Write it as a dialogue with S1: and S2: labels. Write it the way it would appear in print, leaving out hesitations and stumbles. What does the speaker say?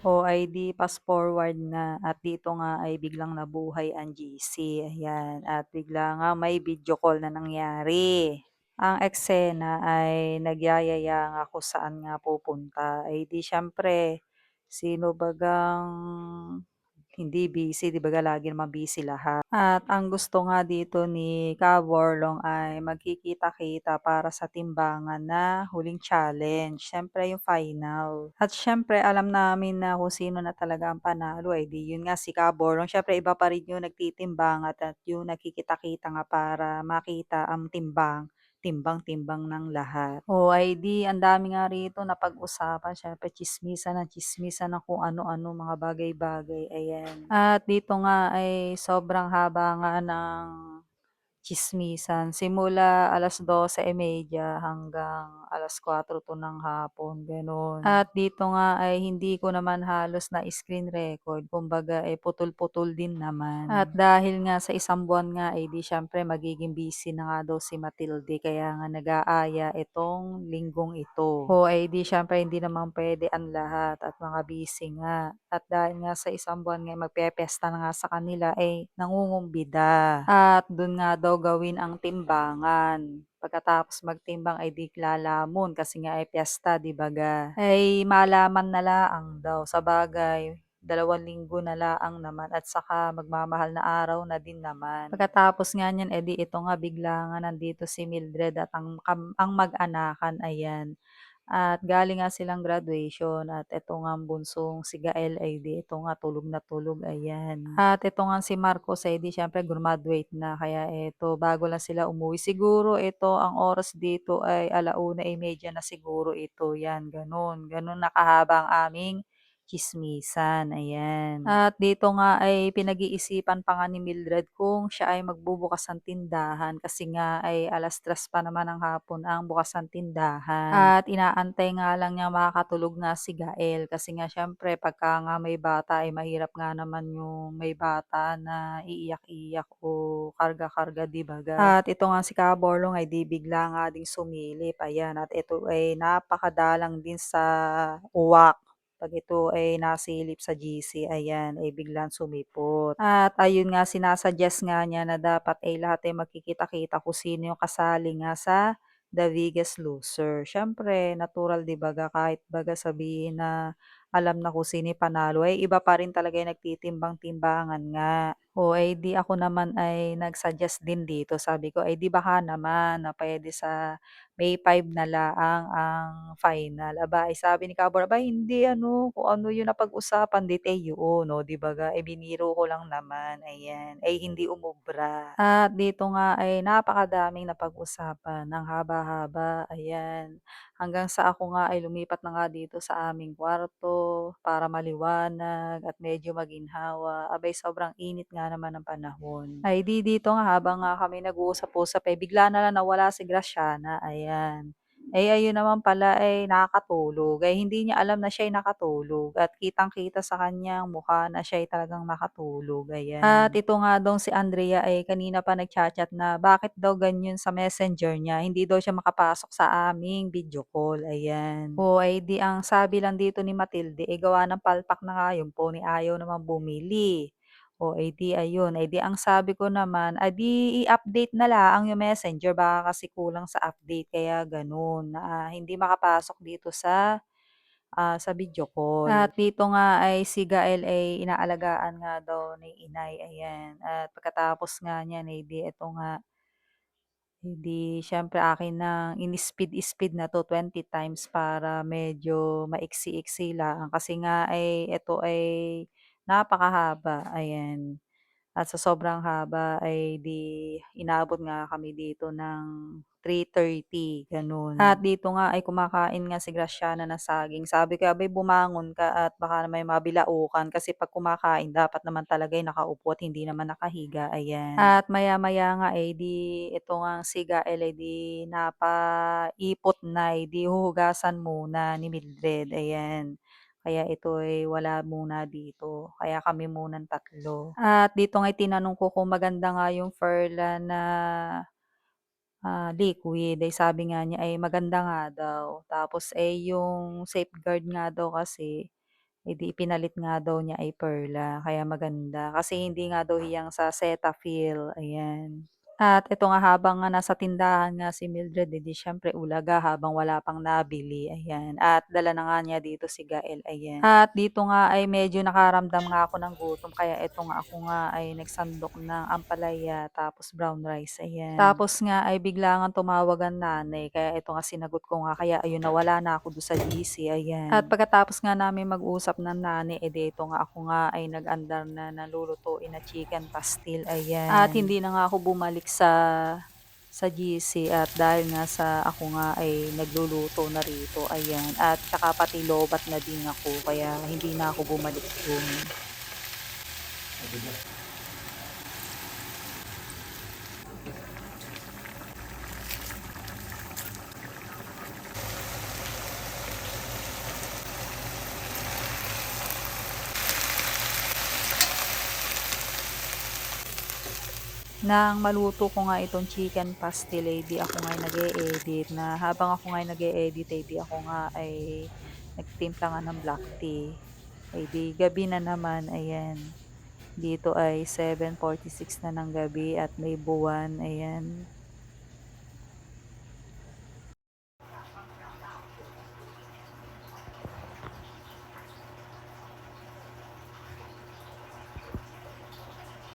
S1: O ay di fast forward na at dito nga ay biglang nabuhay ang GC, ayan. At bigla nga may video call na nangyari. Ang eksena ay nagyayaya nga kung saan nga pupunta. Ay di siyempre, sino bagang hindi busy, 'di baga lagi naman busy lahat. At ang gusto nga dito ni Ka Borlong ay magkikita-kita para sa timbangan na huling challenge, siyempre yung final. At siyempre alam namin na kung sino na talaga ang panalo, eh, di yun nga si Ka Borlong. Siyempre iba pa rin yung nagtitimbang at yung nagkikita-kita nga para makita ang timbang-timbang ng lahat. O ay di ang dami nga rito napag-usapan, siyempre tsismisan ng kung ano-ano mga bagay-bagay, ayan. At dito nga ay sobrang haba nga ng tsismisan, simula 12:30 hanggang 4:00 'to ng hapon, gano'n. At dito nga ay hindi ko naman halos na-screen record, kumbaga, eh, putol-putol din naman. At dahil nga sa isang buwan nga, eh, di siyempre magiging busy na nga daw si Matilde kaya nga nag-aaya itong linggong ito. O, eh, di siyempre hindi naman puwede ang lahat at mga busy nga. At dahil nga sa isang buwan nga magpepiyesta na nga sa kanila, eh, nangungumbida. At dun nga daw gawin ang timbangan. Pagkatapos magtimbang ay di lalamon kasi nga ay piyesta 'di baga. Ay malaman na laang daw, sabagay 2 linggo na laang naman at saka magmamahal na araw na din naman. Pagkatapos nga niyan, eh, di ito nga bigla nga nandito si Mildred at ang mag-anakan, ayan. At galing nga silang graduation at eto ngang bunsong si Gael ay di ito nga tulog na tulog, ayan. At ito ngang si Marcos ay di siyempre grumaduate na kaya eto bago lang sila umuwi. Siguro ito ang oras dito ay 1:30 na siguro ito, yan gano'n. Gano'n na kahaba ang aming tsismisan, ayan. At dito nga ay pinag-iisipan pa nga ni Mildred kung siya ay magbubukas ng tindahan kasi nga ay 3:00 pa naman ng hapon ang bukas ng tindahan. At inaantay nga lang niya makakatulog nga si Gael kasi nga siyempre pagka nga may bata ay mahirap nga naman yung may bata na iiyak-iyak o karga-karga 'di baga. At ito nga si Kaborlong ay di bigla nga ding sumilip, ayan, at ito ay napakadalang din sa uwak. 'Pag ito ay nasilip sa GC, ayan, ay biglang sumipot. At ayun nga, sinasuggest nga niya na dapat ay lahat ay magkikita-kita kung sino yung kasali nga sa The Biggest Loser. Siyempre natural 'di baga kahit baga sabihin na alam na kung sino yung panalo, ay iba pa rin talaga yung nagtitimbang-timbangan nga. O ay di ako naman ay nag-suggest din dito, sabi ko, ay di baka naman na puwede sa May 5 na laang ang final. Aba, ay sabi ni Kabor, "Aba hindi ano, kung ano yung napag-usapan di yun." Oh, 'di ba ga, eh, biniro ko lang naman, ayan. Ay hindi umubra. At dito nga ay napakadaming napag-usapan ng haba-haba, ayan. Hanggang sa ako nga ay lumipat na nga dito sa aming kwarto para maliwanag at medyo maginhawa. Abay sobrang init nga naman ng panahon. Ay di dito nga habang nga kami nag-uusap-usap, eh, bigla na lang nawala si Graciana, ayan. Eh, ayun naman pala ay nakakatulog, ay hindi niya alam na siya'y nakatulog at kitang-kita sa kanyang mukha na siya'y talagang nakatulog, ayan. At ito nga daw si Andrea ay kanina pa nagcha-chat na bakit daw ganyan sa messenger niya, hindi daw siya makapasok sa aming video call, ayan. O ay di ang sabi lang dito ni Matilde, eh, gawa ng palpak na nga yung phone, eh, ayaw naman bumili. O, eh, di ayun, eh, di ang sabi ko naman, di i-update na laang yung Messenger baka kasi kulang sa update kaya gano'n na, hindi makapasok dito sa video call. At dito nga ay si Gael ay inaalagaan nga daw ni inay, ayan. At pagkatapos nga niyan, eh, di eto nga, eh, di siyempre akin ng in-speed-speed na 'to 20 times para medyo maiksi-iksi lang kasi nga ay eto ay napakahaba, ayan. At sa sobrang haba ay di inabot nga kami dito ng 3:30 gano'n. At dito nga ay kumakain nga si Graciana ng saging. Sabi ko, "Abay bumangon ka at baka may mabilaukan." Kasi 'pag kumakain dapat naman talaga ay nakaupo at hindi naman nakahiga, ayan. At maya-maya nga, eh, di ito ngang si Gael, eh, di napaipot na, eh, di huhugasan muna ni Mildred, ayan. Kaya ito ay wala muna dito, kaya kami munang tatlo. At dito nga'y tinanong ko kung maganda nga yung Furlan na, liquid, ay sabi nga niya ay maganda nga daw. Tapos, eh, yung Safeguard nga daw kasi, ipinalit nga daw niya ay perla kaya maganda. Kasi hindi nga daw hiyang sa Cetaphil, ayan. At ito nga habang nga nasa tindahan nga si Mildred, eh, di siyempre ulaga habang wala pang nabili, ayan. At dala na nga niya dito si Gael, ayan. At dito nga ay medyo nakaramdam nga ako ng gutom kaya ito nga ako nga ay nagsandok ng ampalaya tapos brown rice, ayan. Tapos nga ay bigla ngang tumawag ang nanay kaya ito nga sinagot ko nga kaya ayun nawala na ako dun sa GC, ayan. At pagkatapos nga namin mag-usap ng nanay, eh, di ito nga ako nga ay nag-andar na ng lulutuin na chicken pastil, ayan. At hindi na nga ako bumalik sa GC at dahil nga sa ako nga ay nagluluto na rito, ayan. At saka pati lobat na din ako kaya hindi na ako bumalik dun. Nang maluto ko nga itong chicken pastil, eh, di ako nga nag-e-edit na habang ako nga nag-e-edit, eh, di ako nga ay nagtimpla nga ng black tea. Eh, di gabi na naman, ayan. Dito ay 7:46 na ng gabi at may buwan, ayan.